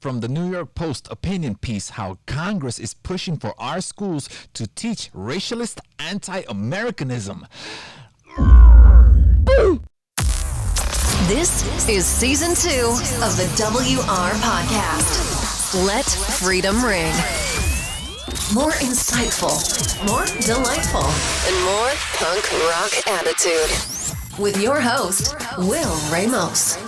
from the New York Post opinion piece, how Congress is pushing for our schools to teach racialist anti-Americanism. This is season 2 of the WR podcast. Let freedom ring. More insightful, more delightful, and more punk rock attitude. With your host, Will Ramos.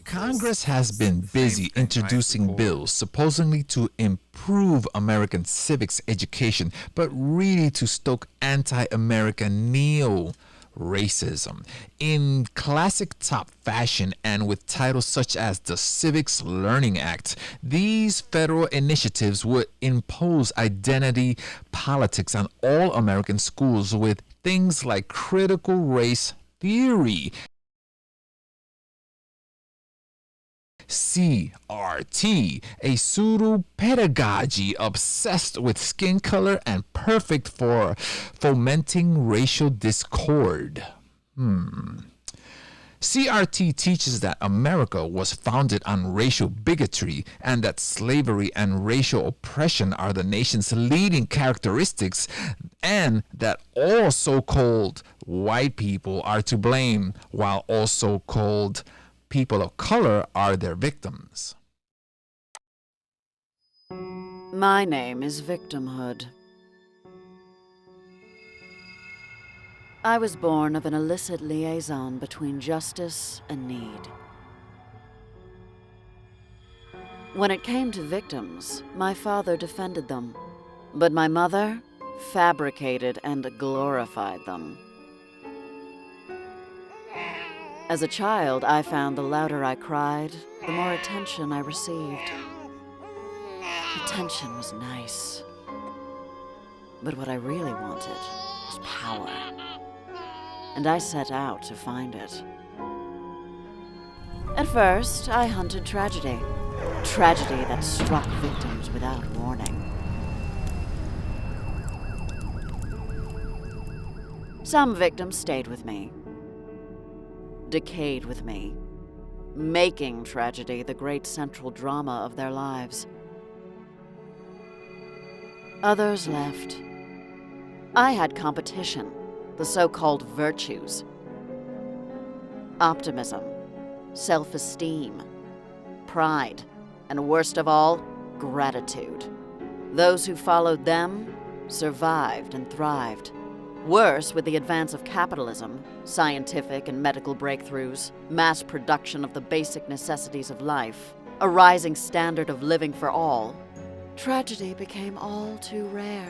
Congress has been busy introducing bills supposedly to improve American civics education, but really to stoke anti-American neo-racism. In classic top fashion and with titles such as the Civics Learning Act, these federal initiatives would impose identity politics on all American schools with things like critical race theory, CRT, a pseudo-pedagogy obsessed with skin color and perfect for fomenting racial discord. CRT teaches that America was founded on racial bigotry and that slavery and racial oppression are the nation's leading characteristics, and that all so-called white people are to blame, while all so-called people of color are their victims. My name is Victimhood. I was born of an illicit liaison between justice and need. When it came to victims, my father defended them, but my mother fabricated and glorified them. As a child, I found the louder I cried, the more attention I received. Attention was nice, but what I really wanted was power, and I set out to find it. At first, I hunted tragedy that struck victims without warning. Some victims stayed with me, decayed with me, making tragedy the great central drama of their lives. Others left. I had competition, the so-called virtues: optimism, self-esteem, pride, and worst of all, gratitude. Those who followed them survived and thrived. Worse, with the advance of capitalism, scientific and medical breakthroughs, mass production of the basic necessities of life, a rising standard of living for all, tragedy became all too rare.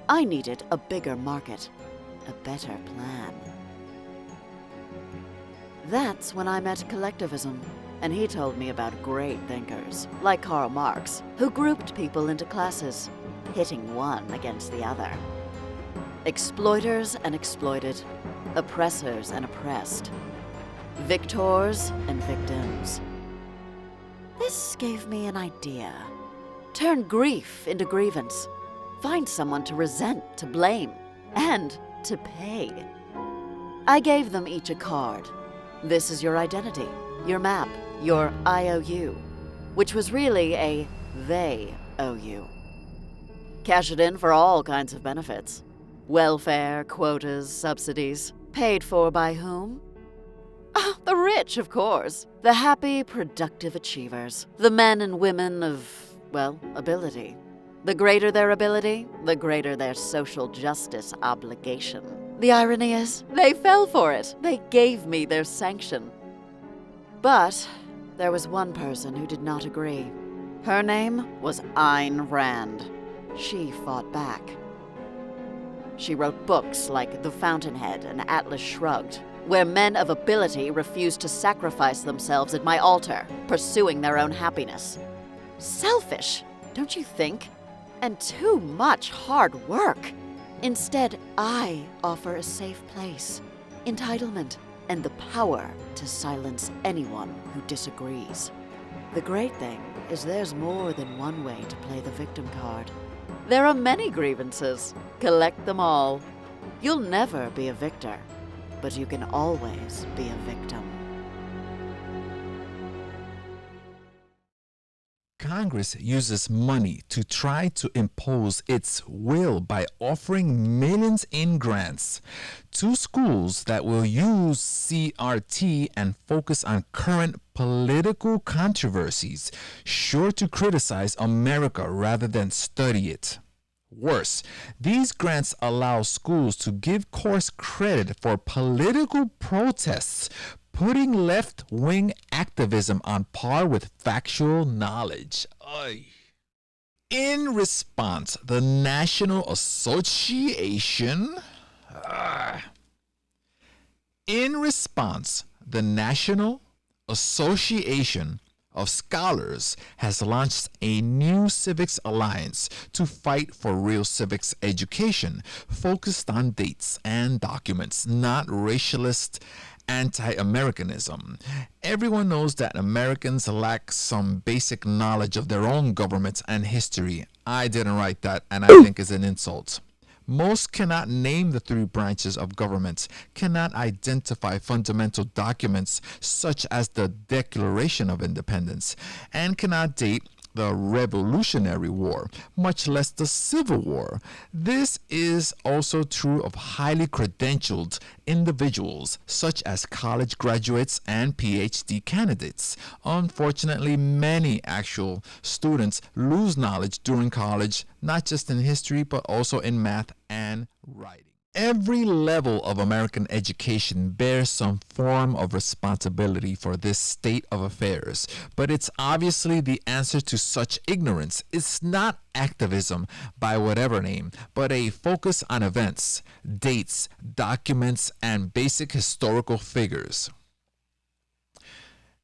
I needed a bigger market, a better plan. That's when I met collectivism, and he told me about great thinkers, like Karl Marx, who grouped people into classes, pitting one against the other. Exploiters and exploited, oppressors and oppressed, victors and victims. This gave me an idea. Turn grief into grievance. Find someone to resent, to blame, and to pay. I gave them each a card. This is your identity, your map, your IOU, which was really a they owe you. Cash it in for all kinds of benefits. Welfare, quotas, subsidies. Paid for by whom? Oh, the rich, of course. The happy, productive achievers. The men and women of, well, ability. The greater their ability, the greater their social justice obligation. The irony is, they fell for it. They gave me their sanction. But there was one person who did not agree. Her name was Ayn Rand. She fought back. She wrote books like The Fountainhead and Atlas Shrugged, where men of ability refused to sacrifice themselves at my altar, pursuing their own happiness. Selfish, don't you think? And too much hard work. Instead, I offer a safe place, entitlement, and the power to silence anyone who disagrees. The great thing is there's more than one way to play the victim card. There are many grievances. Collect them all. You'll never be a victor, but you can always be a victim. Congress uses money to try to impose its will by offering millions in grants to schools that will use CRT and focus on current political controversies, sure to criticize America rather than study it. Worse, these grants allow schools to give course credit for political protests, putting left-wing activism on par with factual knowledge. Ay. In response, the National Association of Scholars has launched a new civics alliance to fight for real civics education, focused on dates and documents, not racialist anti-Americanism. Everyone knows that Americans lack some basic knowledge of their own government and history. I didn't write that, and I think it's an insult. Most cannot name the three branches of government, cannot identify fundamental documents such as the Declaration of Independence, and cannot date the Revolutionary War, much less the Civil War. This is also true of highly credentialed individuals such as college graduates and PhD candidates. Unfortunately, many actual students lose knowledge during college, not just in history, but also in math and writing. Every level of American education bears some form of responsibility for this state of affairs, but it's obviously the answer to such ignorance. It's not activism by whatever name, but a focus on events, dates, documents, and basic historical figures.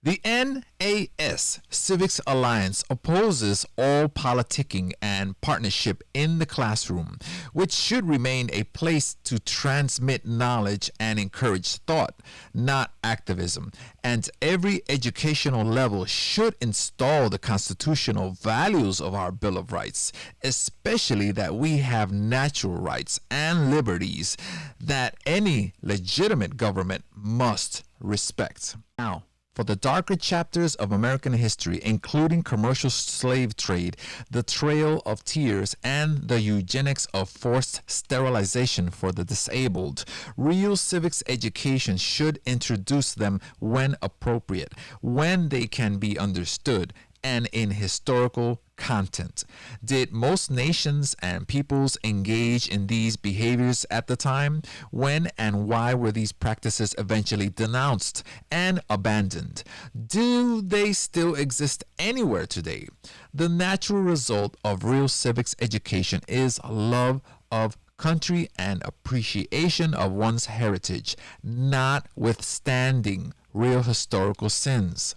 The NAS Civics Alliance opposes all politicking and partnership in the classroom, which should remain a place to transmit knowledge and encourage thought, not activism. And every educational level should install the constitutional values of our Bill of Rights, especially that we have natural rights and liberties that any legitimate government must respect. Now, for the darker chapters of American history, including commercial slave trade, the Trail of Tears, and the eugenics of forced sterilization for the disabled, real civics education should introduce them when appropriate, when they can be understood, and in historical content. Did most nations and peoples engage in these behaviors at the time? When and why were these practices eventually denounced and abandoned? Do they still exist anywhere today? The natural result of real civics education is love of country and appreciation of one's heritage, notwithstanding real historical sins.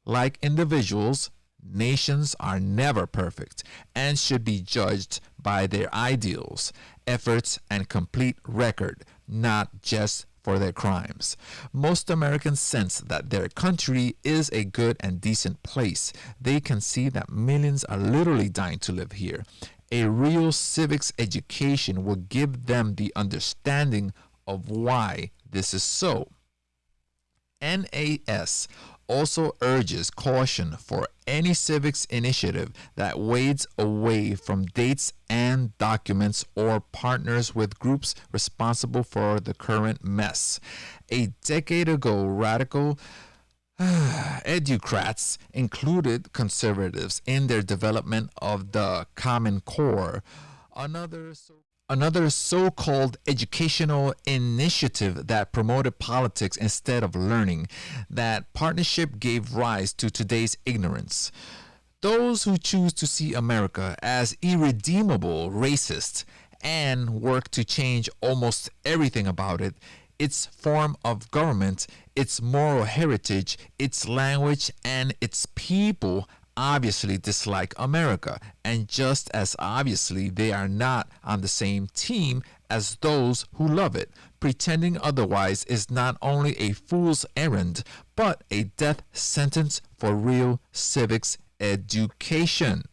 Like individuals, nations are never perfect and should be judged by their ideals, efforts, and complete record, not just for their crimes. Most Americans sense that their country is a good and decent place. They can see that millions are literally dying to live here. A real civics education will give them the understanding of why this is so. NAS also urges caution for any civics initiative that wades away from dates and documents or partners with groups responsible for the current mess. A decade ago, radical educrats included conservatives in their development of the Common Core. Another so-called educational initiative that promoted politics instead of learning. That partnership gave rise to today's ignorance. Those who choose to see America as irredeemable racist and work to change almost everything about it, its form of government, its moral heritage, its language, and its people, obviously dislike America, and just as obviously they are not on the same team as those who love it. Pretending otherwise is not only a fool's errand, but a death sentence for real civics education.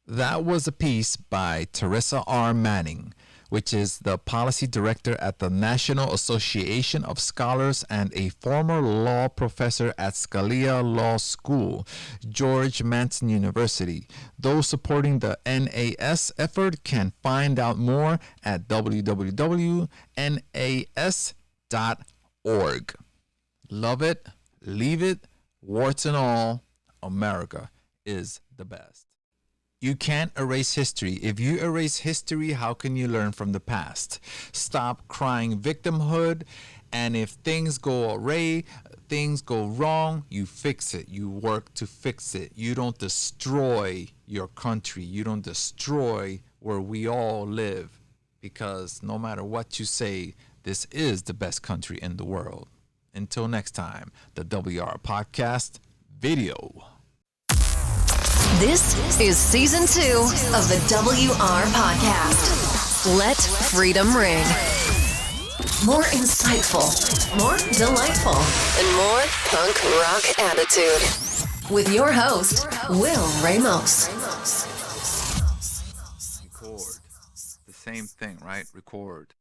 That was a piece by Teresa R. Manning, which is the policy director at the National Association of Scholars and a former law professor at Scalia Law School, George Mason University. Those supporting the NAS effort can find out more at www.nas.org. Love it, leave it, warts and all, America is the best. You can't erase history. If you erase history, how can you learn from the past? Stop crying victimhood, and if things go awry, things go wrong, you fix it. You work to fix it. You don't destroy your country. You don't destroy where we all live, because no matter what you say, this is the best country in the world. Until next time, the WR Podcast video. This is season 2 of the WR Podcast. Let freedom ring. More insightful, more delightful, and more punk rock attitude. With your host, Will Ramos. Record. The same thing, right? Record.